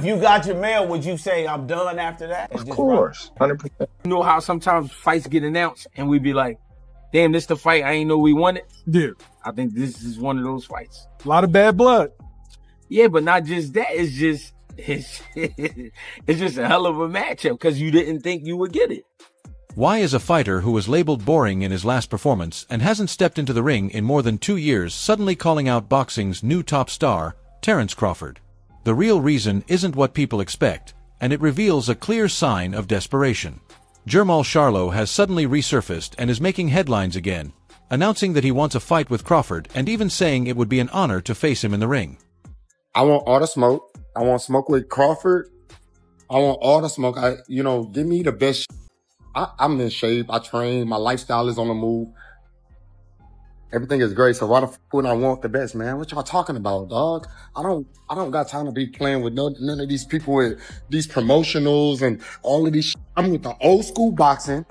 If you got your mail, would you say I'm done after that? Of course, 100%. You know how sometimes fights get announced and we be like, damn, this the fight I ain't know we wanted? Yeah. I think this is one of those fights. A lot of bad blood. Yeah, but not just that. It's just a hell of a matchup because you didn't think you would get it. Why is a fighter who was labeled boring in his last performance and hasn't stepped into the ring in more than 2 years suddenly calling out boxing's new top star, Terence Crawford? The real reason isn't what people expect, and it reveals a clear sign of desperation. Jermell Charlo has suddenly resurfaced and is making headlines again, announcing that he wants a fight with Crawford and even saying it would be an honor to face him in the ring. I want all the smoke. I want smoke with Crawford. I want all the smoke. Give me the best. I'm in shape. I train. My lifestyle is on the move. Everything is great. So why the fuck would I want the best, man? What y'all talking about, dog? I don't got time to be playing with none of these people with these promotionals and all of these. I'm with the old school boxing.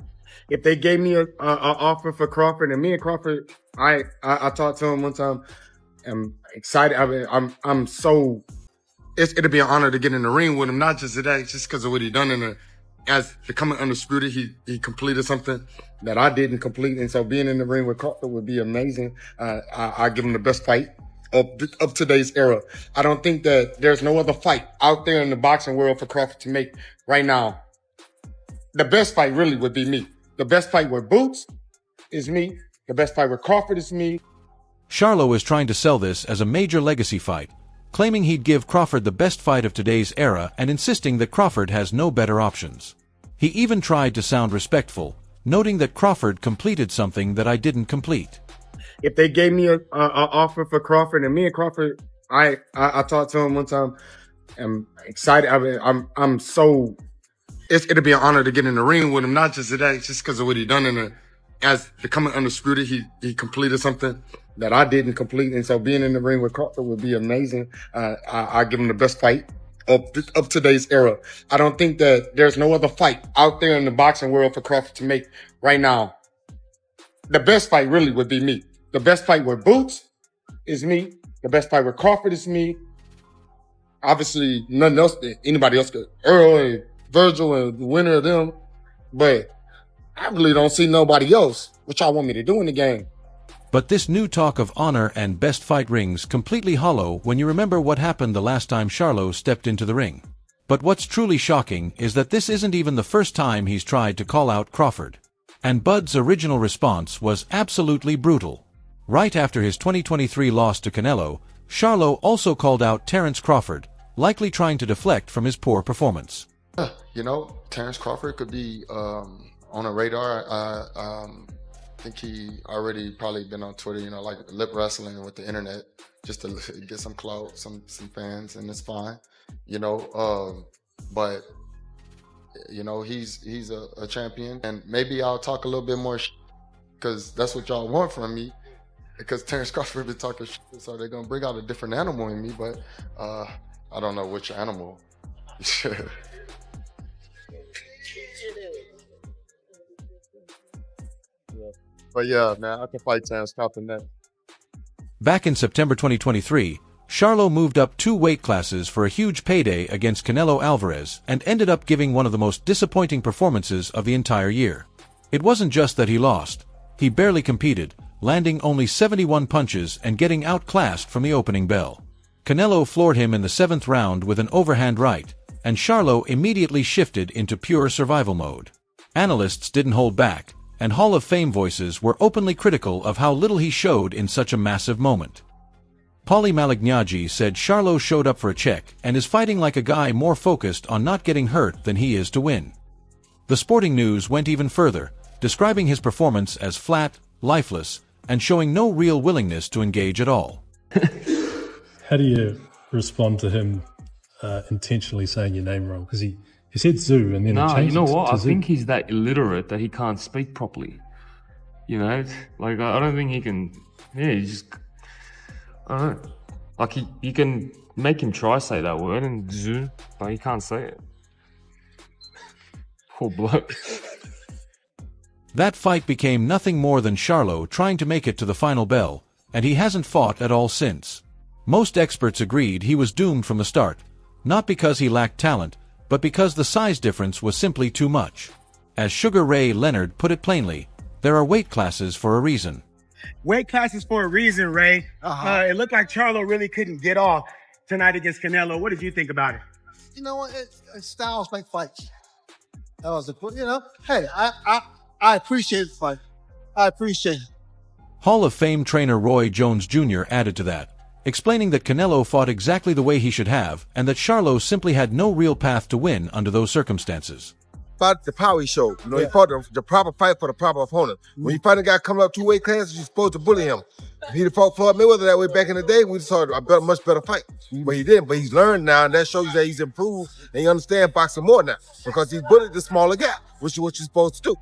If they gave me a offer for Crawford, and me and Crawford, I talked to him one time. I'm excited. I'm so. It'll be an honor to get in the ring with him, not just today, just because of what he done as becoming undisputed. He completed something that I didn't complete, and so being in the ring with Crawford would be amazing. I give him the best fight of today's era. I don't think that there's no other fight out there in the boxing world for Crawford to make right now. The best fight really would be me. The best fight with Boots is me. The best fight with Crawford is me. Charlo is trying to sell this as a major legacy fight, claiming he'd give Crawford the best fight of today's era and insisting that Crawford has no better options. He even tried to sound respectful, noting that Crawford completed something that I didn't complete. If they gave me a offer for Crawford, and me and Crawford, I talked to him one time. I'm excited. I'm so. It'll be an honor to get in the ring with him, not just today, just because of what he done as becoming undisputed. He completed something that I didn't complete, and so being in the ring with Crawford would be amazing. I give him the best fight of today's era. I don't think that there's no other fight out there in the boxing world for Crawford to make right now. The best fight really would be me. The best fight with Boots is me. The best fight with Crawford is me. Obviously, nothing else, anybody else could. Earl and Virgil and the winner of them. But I really don't see nobody else. What y'all want me to do in the game? But this new talk of honor and best fight rings completely hollow when you remember what happened the last time Charlo stepped into the ring. But what's truly shocking is that this isn't even the first time he's tried to call out Crawford. And Bud's original response was absolutely brutal. Right after his 2023 loss to Canelo, Charlo also called out Terence Crawford, likely trying to deflect from his poor performance. Terence Crawford could be on a radar. I think he already probably been on Twitter, like lip wrestling with the internet, just to get some clout, some fans, and it's fine, but he's a champion, and maybe I'll talk a little bit more because that's what y'all want from me, because Terence Crawford been talking shit, so they're gonna bring out a different animal in me, but I don't know which animal. But yeah, man, I can fight Terence Crawford next. Back in September 2023, Charlo moved up 2 weight classes for a huge payday against Canelo Alvarez and ended up giving one of the most disappointing performances of the entire year. It wasn't just that he lost. He barely competed, landing only 71 punches and getting outclassed from the opening bell. Canelo floored him in the 7th round with an overhand right, and Charlo immediately shifted into pure survival mode. Analysts didn't hold back, and Hall of Fame voices were openly critical of how little he showed in such a massive moment. Paulie Malignaggi said Charlo showed up for a check and is fighting like a guy more focused on not getting hurt than he is to win. The Sporting News went even further, describing his performance as flat, lifeless, and showing no real willingness to engage at all. How do you respond to him intentionally saying your name wrong? Because he said Zoo and then he changed it to I Zoo. think he's that illiterate that he can't speak properly. I don't think he can. Yeah, he just. I don't know. Like you can make him try say that word and Zoo, but he can't say it. Poor bloke. That fight became nothing more than Charlo trying to make it to the final bell, and he hasn't fought at all since. Most experts agreed he was doomed from the start, not because he lacked talent, but because the size difference was simply too much. As Sugar Ray Leonard put it plainly, there are weight classes for a reason. Weight classes for a reason, Ray. It looked like Charlo really couldn't get off tonight against Canelo. What did you think about it? You know what? Styles make fights. That was hey, I appreciate the fight. I appreciate it. Hall of Fame trainer Roy Jones Jr. added to that, explaining that Canelo fought exactly the way he should have and that Charlo simply had no real path to win under those circumstances. Fought the power he showed. You know, he fought the proper fight for the proper opponent. When you fight a guy coming up 2 weight classes, you're supposed to bully him. If he'd fought Floyd Mayweather that way back in the day, we saw a much better fight. But he didn't. But he's learned now, and that shows you that he's improved and he understands boxing more now because he's bullied the smaller guy, which is what you're supposed to do.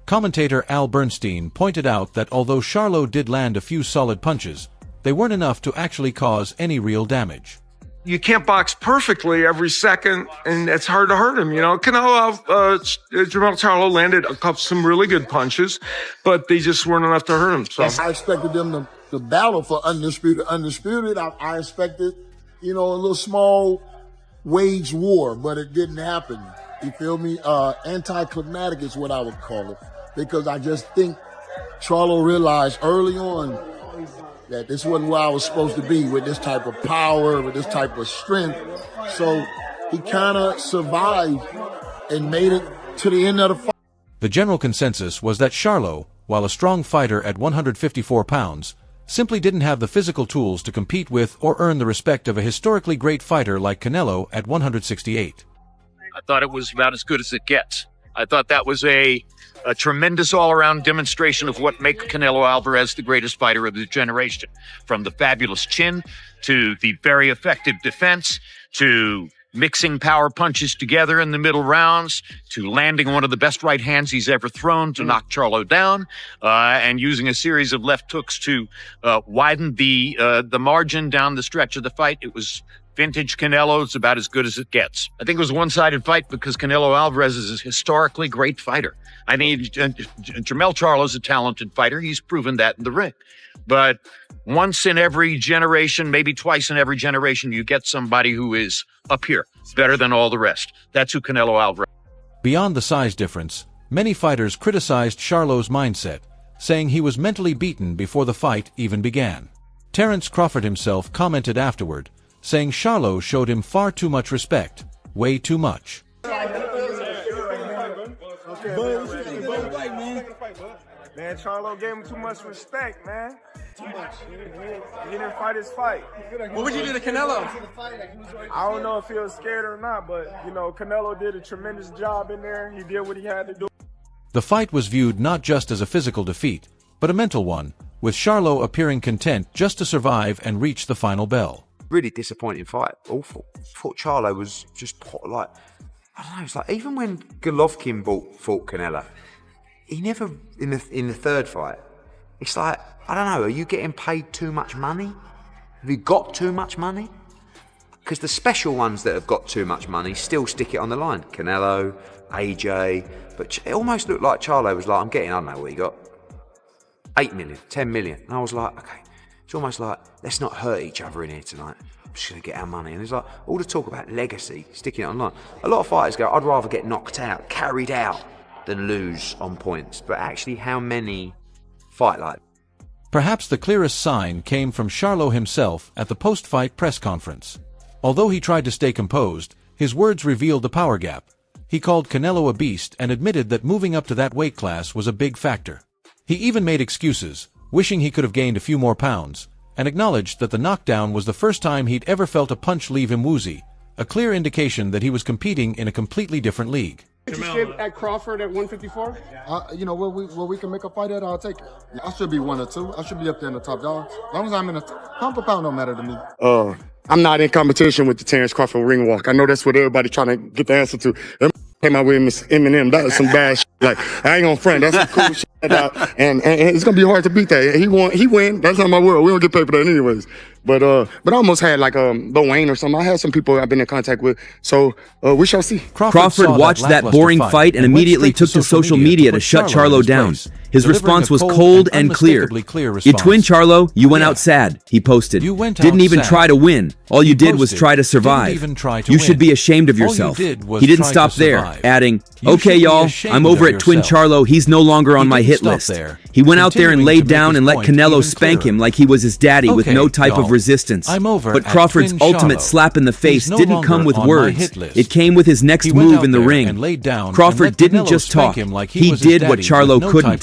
Commentator Al Bernstein pointed out that although Charlo did land a few solid punches, they weren't enough to actually cause any real damage. You can't box perfectly every second, and it's hard to hurt him. You know, Jermell Charlo landed some really good punches, but they just weren't enough to hurt him. So I expected them to battle for undisputed. I expected, a little small wage war, but it didn't happen. You feel me? Anticlimactic is what I would call it, because I just think Charlo realized early on that this wasn't where I was supposed to be with this type of power, with this type of strength. So he kind of survived and made it to the end of the fight. The general consensus was that Charlo, while a strong fighter at 154 pounds, simply didn't have the physical tools to compete with or earn the respect of a historically great fighter like Canelo at 168. I thought it was about as good as it gets. I thought that was a tremendous all-around demonstration of what makes Canelo Alvarez the greatest fighter of the generation. From the fabulous chin, to the very effective defense, to mixing power punches together in the middle rounds, to landing one of the best right hands he's ever thrown to knock Charlo down, and using a series of left hooks to widen the margin down the stretch of the fight. It was vintage Canelo. It's about as good as it gets. I think it was a one-sided fight because Canelo Alvarez is a historically great fighter. I mean, Jermell Charlo is a talented fighter. He's proven that in the ring. But once in every generation, maybe twice in every generation, you get somebody who is up here, better than all the rest. That's who Canelo Alvarez is. Beyond the size difference, many fighters criticized Charlo's mindset, saying he was mentally beaten before the fight even began. Terence Crawford himself commented afterward, saying Charlo showed him far too much respect, way too much. Man, Charlo gave him too much respect, man. Too much. He didn't fight his fight. What would you do to Canelo? I don't know if he was scared or not, but, Canelo did a tremendous job in there. He did what he had to do. The fight was viewed not just as a physical defeat, but a mental one, with Charlo appearing content just to survive and reach the final bell. Really disappointing fight. Awful. Thought Charlo was just like, I don't know, it's like even when Golovkin fought Canelo, he never, in the third fight, it's like, I don't know, are you getting paid too much money? Have you got too much money? Because the special ones that have got too much money still stick it on the line. Canelo, AJ, but it almost looked like Charlo was like, I don't know what he got. 8 million, 10 million. And I was like, okay. It's almost like, let's not hurt each other in here tonight. I'm just going to get our money. And it's like, all the talk about legacy, sticking it online. A lot of fighters go, I'd rather get knocked out, carried out, than lose on points. But actually, how many fight like that? Perhaps the clearest sign came from Charlo himself at the post-fight press conference. Although he tried to stay composed, his words revealed the power gap. He called Canelo a beast and admitted that moving up to that weight class was a big factor. He even made excuses, wishing he could have gained a few more pounds, and acknowledged that the knockdown was the first time he'd ever felt a punch leave him woozy, a clear indication that he was competing in a completely different league. Interested at Crawford at 154? Where we can make a fight at, I'll take it. I should be 1 or 2. I should be up there in the top dog. As long as I'm in a pound for pound, don't matter to me. I'm not in competition with the Terence Crawford ring walk. I know that's what everybody trying to get the answer to. Came out with Eminem. That was some bad shit. Like, I ain't gonna front. That's some cool shit. And it's gonna be hard to beat that. He win. That's not my world. We don't get paid for that anyways. But I almost had like Lil Wayne or something. I had some people I've been in contact with. So we shall see. Crawford watched that boring fight and immediately took to social media to shut Charlo down. His response was cold and clear. You twin Charlo, you went out sad, he posted. Didn't even try to win. All you did was try to survive. You should be ashamed of yourself. He didn't stop there, adding, okay y'all, I'm over at Twin Charlo, he's no longer on my hit list. He went out there and laid down and let Canelo spank him like he was his daddy with no type of resistance. But Crawford's ultimate slap in the face didn't come with words. It came with his next move in the ring. Crawford didn't just talk, he did what Charlo couldn't.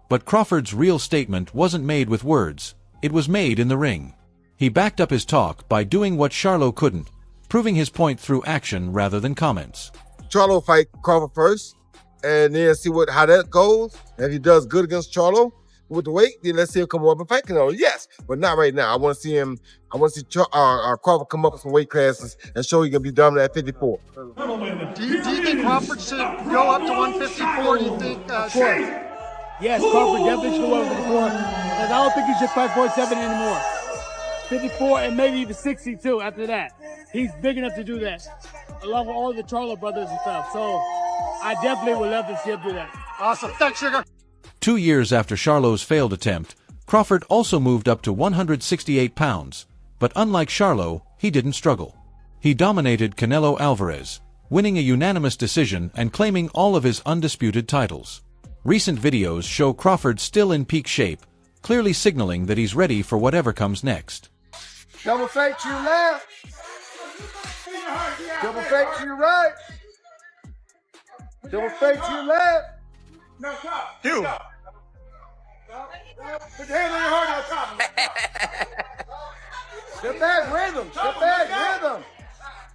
But Crawford's real statement wasn't made with words, it was made in the ring. He backed up his talk by doing what Charlo couldn't, proving his point through action rather than comments. Charlo fight Crawford first, and then see how that goes. And if he does good against Charlo with the weight, then let's see him come up and fight Canelo. Yes, but not right now. I want to see him. I want to see Crawford come up with some weight classes and show he can be dominant at 54. Do you think Crawford should go up to 154? Do you think? Yes, Crawford definitely should go over 54. Because I don't think he should fight 47 anymore. 54 and maybe even 62 after that. He's big enough to do that, along with all the Charlo brothers and stuff. So I definitely would love to see him do that. Awesome. Thanks, Sugar. 2 years after Charlo's failed attempt, Crawford also moved up to 168 pounds. But unlike Charlo, he didn't struggle. He dominated Canelo Alvarez, winning a unanimous decision and claiming all of his undisputed titles. Recent videos show Crawford still in peak shape, clearly signaling that he's ready for whatever comes next. Double fake to your left. Double fake to your right. Double fake to your left. No, stop. You. Put your hand on your heart on top. Step back, rhythm. Step back, rhythm.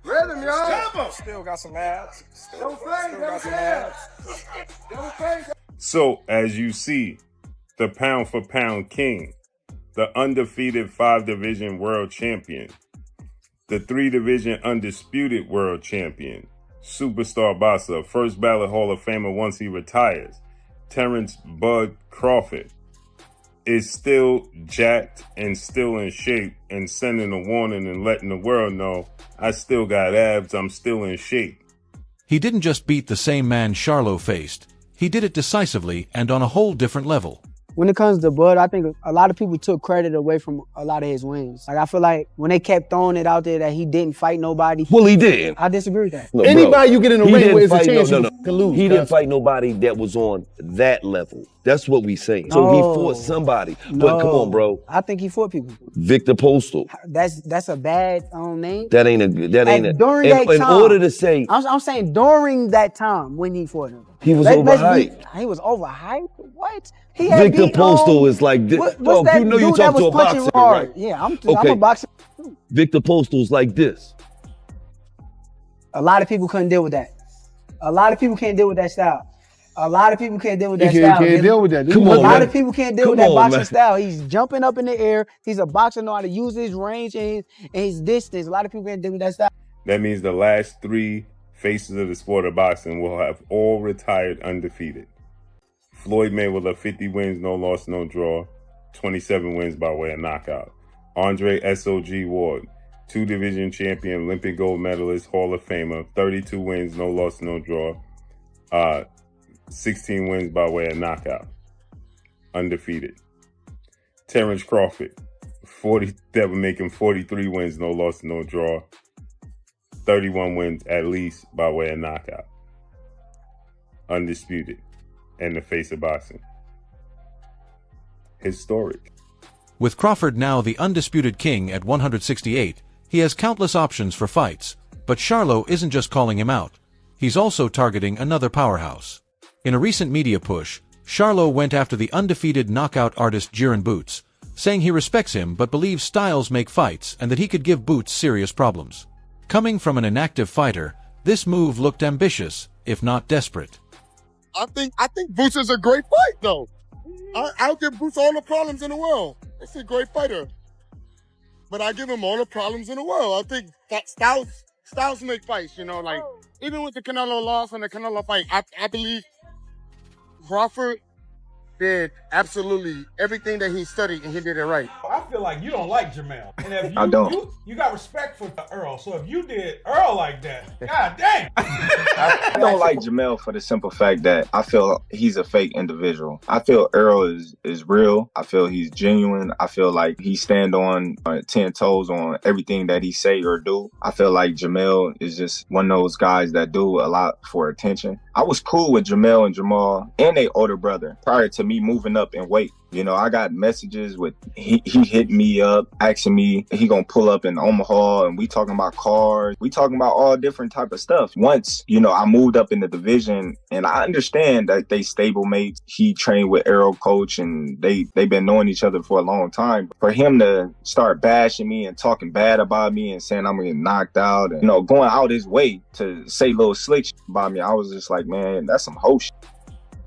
Rhythm, y'all. Still got some abs. Double fake, double fake. Double fake. So, as you see, the pound-for-pound king, the undefeated 5-division world champion, the 3-division undisputed world champion, superstar boxer, first ballot Hall of Famer once he retires, Terence Bud Crawford, is still jacked and still in shape and sending a warning and letting the world know, I still got abs, I'm still in shape. He didn't just beat the same man Charlo faced, he did it decisively and on a whole different level. When it comes to Bud, I think a lot of people took credit away from a lot of his wins. Like, I feel like when they kept throwing it out there that he didn't fight nobody. Well, he did. I disagree with that. No, Anybody you get in the ring with is a chance no. you can lose. He didn't fight nobody that was on that level. That's what we saying. So he fought somebody. But come on, bro. I think he fought people. Victor Postal. That's a bad name. That ain't a during that time. In order to say, I'm saying during that time when he fought him. He was overhyped. He was overhyped? What? He had Victor Postal is like this. What's that you know dude you that talk was to a punching boxer, hard? right? Yeah, I'm Okay. a boxer. Victor Postal's like this. A lot of people couldn't deal with that. A lot of people can't deal with that style. A lot of people can't deal with that style. Can't deal with that. A lot of people can't deal with that boxing style. He's jumping up in the air. He's a boxer, know how to use his range and his distance. A lot of people can't deal with that style. That means the last 3 faces of the sport of boxing will have all retired undefeated. Floyd Mayweather, 50 wins, no loss, no draw, 27 wins by way of knockout. Andre S.O.G. Ward, 2-division champion, Olympic gold medalist, Hall of Famer, 32 wins, no loss, no draw, 16 wins by way of knockout, undefeated. Terence Crawford, that would make him 43 wins, no loss, no draw, 31 wins at least by way of knockout, undisputed. And the face of boxing. Historic. With Crawford now the undisputed king at 168, he has countless options for fights, but Charlo isn't just calling him out. He's also targeting another powerhouse. In a recent media push, Charlo went after the undefeated knockout artist Jiren Boots, saying he respects him but believes styles make fights and that he could give Boots serious problems. Coming from an inactive fighter, this move looked ambitious, if not desperate. I think Boots is a great fight, though. I'll give Boots all the problems in the world. He's a great fighter. But I give him all the problems in the world. I think that styles make fights, like even with the Canelo loss and the Canelo fight, I believe Crawford did absolutely everything that he studied and he did it right. I feel like you don't like Jermell. And if you, I don't. You got respect for Earl. So if you did Earl like that, god dang. I don't like Jermell for the simple fact that I feel he's a fake individual. I feel Earl is real. I feel he's genuine. I feel like he stand on 10 toes on everything that he say or do. I feel like Jermell is just one of those guys that do a lot for attention. I was cool with Jermell and Jamal and their older brother prior to me moving up in weight. I got messages with he hit me up asking me he gonna pull up in Omaha, and we talking about cars, we talking about all different type of stuff. Once I moved up in the division, and I understand that they stablemates. He trained with Arrow Coach, and they've been knowing each other for a long time. For him to start bashing me and talking bad about me and saying I'm gonna get knocked out, and going out his way to say little slick shit about me, I was just like, man, that's some hoe shit.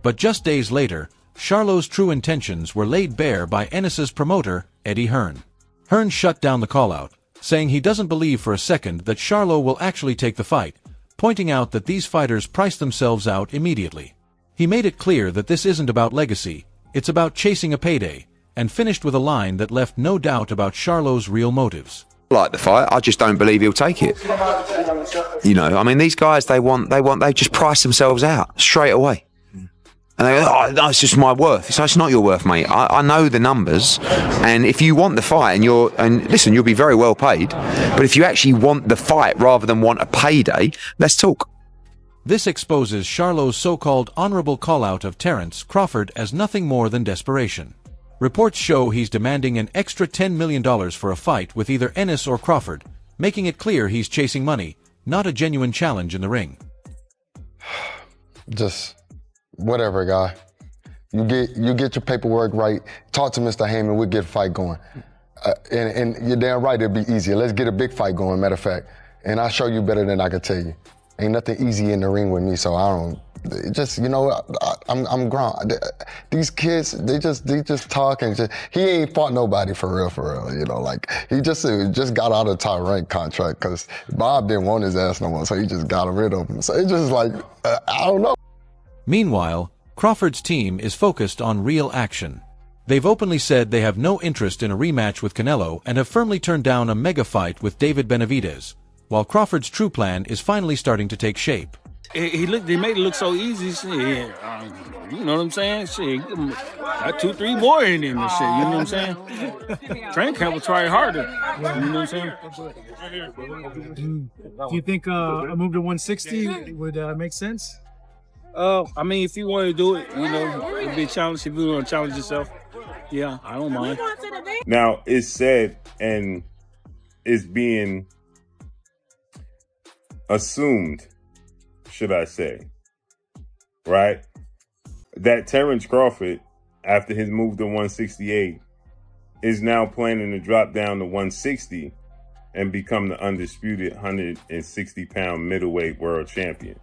But just days later, Charlo's true intentions were laid bare by Ennis's promoter, Eddie Hearn. Hearn shut down the call-out, saying he doesn't believe for a second that Charlo will actually take the fight, pointing out that these fighters price themselves out immediately. He made it clear that this isn't about legacy, it's about chasing a payday, and finished with a line that left no doubt about Charlo's real motives. Like the fight, I just don't believe he'll take it. These guys, they just price themselves out straight away. And they go, oh, no, it's just my worth. It's not your worth, mate. I know the numbers, and if you want the fight, and listen, you'll be very well paid, but if you actually want the fight rather than want a payday, let's talk. This exposes Charlo's so-called honorable call-out of Terence Crawford as nothing more than desperation. Reports show he's demanding an extra $10 million for a fight with either Ennis or Crawford, making it clear he's chasing money, not a genuine challenge in the ring. Just whatever, guy. You get your paperwork right. Talk to Mr. Heyman. We'll get a fight going. And you're damn right, it'll be easier. Let's get a big fight going, matter of fact. And I'll show you better than I can tell you. Ain't nothing easy in the ring with me, so I don't. I'm grown. These kids, they just talk and he ain't fought nobody for real. He just got out of the top rank contract because Bob didn't want his ass no more, so he just got rid of him. So it's just I don't know. Meanwhile, Crawford's team is focused on real action. They've openly said they have no interest in a rematch with Canelo and have firmly turned down a mega fight with David Benavidez, while Crawford's true plan is finally starting to take shape. He made it look so easy. Shit, you know what I'm saying? Shit, got 2-3 more in him and shit. You know what I'm saying? Train camp will try harder. You know what I'm saying? Do you think a move to 160 would make sense? If you want to do it, it'd be a challenge. If you want to challenge yourself, yeah, I don't mind. Now, it's said and it's being assumed, should I say, right, that Terence Crawford, after his move to 168, is now planning to drop down to 160 and become the undisputed 160-pound middleweight world champion.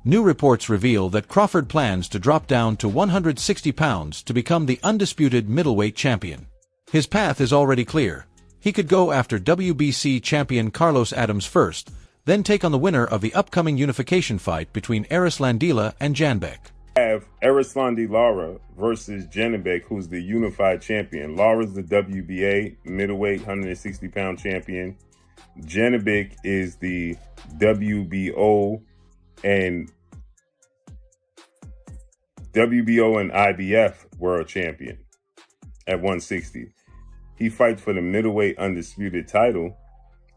New reports reveal that Crawford plans to drop down to 160 pounds to become the undisputed middleweight champion. His path is already clear. He could go after WBC champion Carlos Adams first, then take on the winner of the upcoming unification fight between Erislandy and Janbek. Have Erislandy Lara versus Janbek, who's the unified champion. Lara's the WBA middleweight 160-pound champion. Janbek is the WBO and IBF world champion at 160. He fights for the middleweight undisputed title.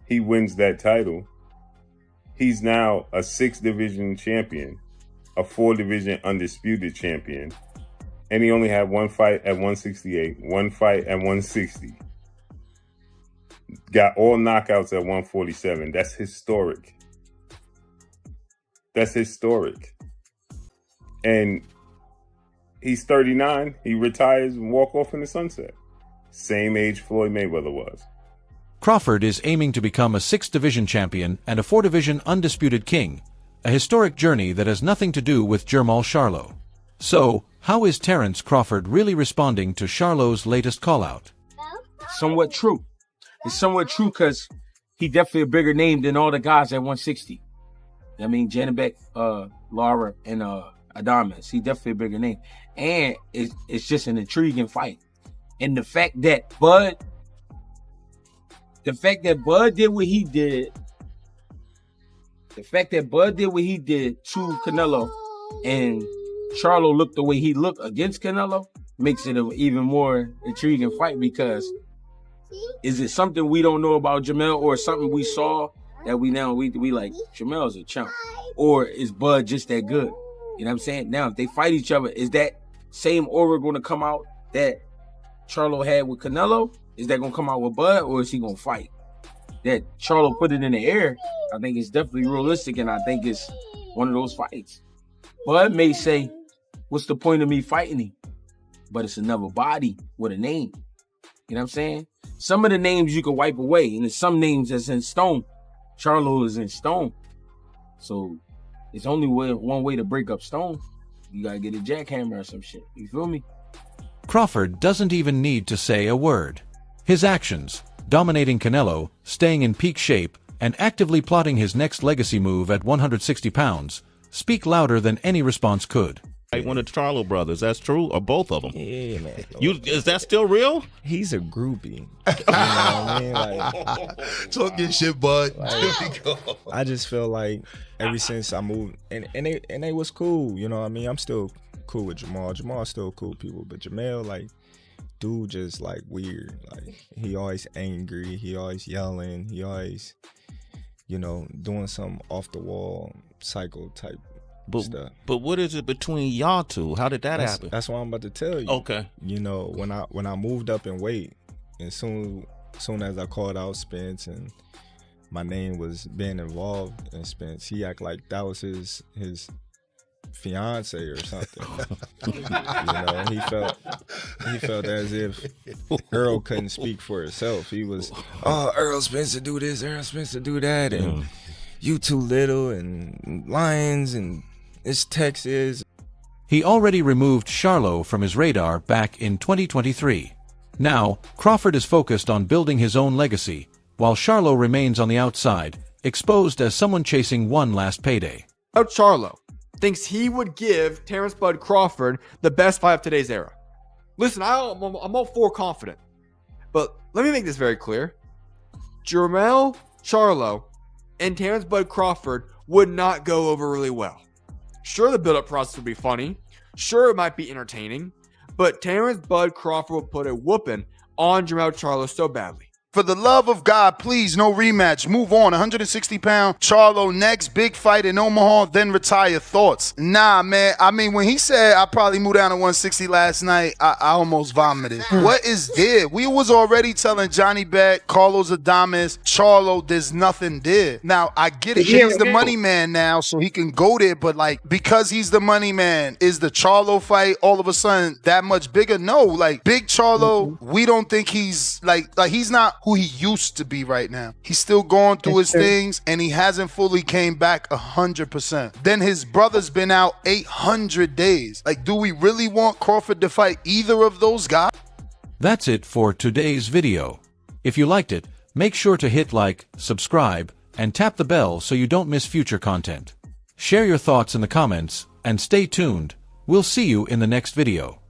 He wins that title. He's now a 6-division champion, a 4-division undisputed champion, and he only had one fight at 168, one fight at 160. Got all knockouts at 147. That's historic. That's historic. And he's 39. He retires and walk off in the sunset. Same age Floyd Mayweather was. Crawford is aiming to become a 6-division champion and a 4-division undisputed king, a historic journey that has nothing to do with Jermell Charlo. So, how is Terence Crawford really responding to Charlo's latest call-out? Somewhat true. It's somewhat true because he definitely a bigger name than all the guys at 160. I mean, Janibek, Lara, and Adames. He definitely a bigger name. And it's just an intriguing fight. And the fact that Bud did what he did, to Canelo, and Charlo looked the way he looked against Canelo, makes it an even more intriguing fight, because is it something we don't know about Jermell, or something we saw that we like, Jermell's a chump, or is Bud just that good? You know what I'm saying? Now, if they fight each other, is that same aura going to come out that Charlo had with Canelo? Is that going to come out with Bud, or is he going to fight? That Charlo put it in the air, I think it's definitely realistic, and I think it's one of those fights. Bud may say, what's the point of me fighting him? But it's another body with a name. You know what I'm saying? Some of the names you can wipe away, and there's some names that's in stone. Charlo is in stone. So it's only one way to break up stone. You gotta get a jackhammer or some shit. You feel me? Crawford doesn't even need to say a word. His actions, dominating Canelo, staying in peak shape, and actively plotting his next legacy move at 160 pounds, speak louder than any response could. Like one of the Charlo brothers, that's true, or both of them? Yeah, man. Is that still real? He's a groupie. You know what I mean? Like, talk your shit, bud. Like, I just feel like ever since I moved, and they was cool. You know what I mean? I'm still cool with Jermell. Jermell's still cool people, but Jermell, like, dude, just like weird. Like, he always angry. He always yelling. He always, you know, doing some off the wall psycho type. But what is it between y'all two? How did that happen? That's what I'm about to tell you. Okay. You know, when I moved up in weight, and soon as I called out Spence and my name was being involved in Spence, he act like that was his fiance or something. You know, he felt as if Earl couldn't speak for himself. He was, Earl Spence to do this, Earl Spence to do that, and you too little, and Lions, and it's Texas. He already removed Charlo from his radar back in 2023. Now, Crawford is focused on building his own legacy, while Charlo remains on the outside, exposed as someone chasing one last payday. Charlo thinks he would give Terence Bud Crawford the best fight of today's era. Listen, I'm all for confident, but let me make this very clear. Jermell Charlo and Terence Bud Crawford would not go over really well. Sure, the build-up process would be funny. Sure, it might be entertaining. But Terence Bud Crawford would put a whooping on Jermell Charlo so badly. For the love of God, please, no rematch. Move on. 160-pound Charlo next. Big fight in Omaha, then retire. Thoughts? Nah, man. I mean, when he said I probably moved down to 160 last night, I almost vomited. What is there? We was already telling Johnny Bet, Carlos Adames, Charlo, there's nothing there. Now, I get it. He's the money man now, so he can go there. But, like, because he's the money man, is the Charlo fight all of a sudden that much bigger? No. Like, big Charlo, we don't think he's, like he's not who he used to be right now. He's still going through his things, and he hasn't fully came back 100%. Then his brother's been out 800 days. Like, do we really want Crawford to fight either of those guys? That's it for today's video. If you liked it, make sure to hit like, subscribe, and tap the bell so you don't miss future content. Share your thoughts in the comments, and stay tuned. We'll see you in the next video.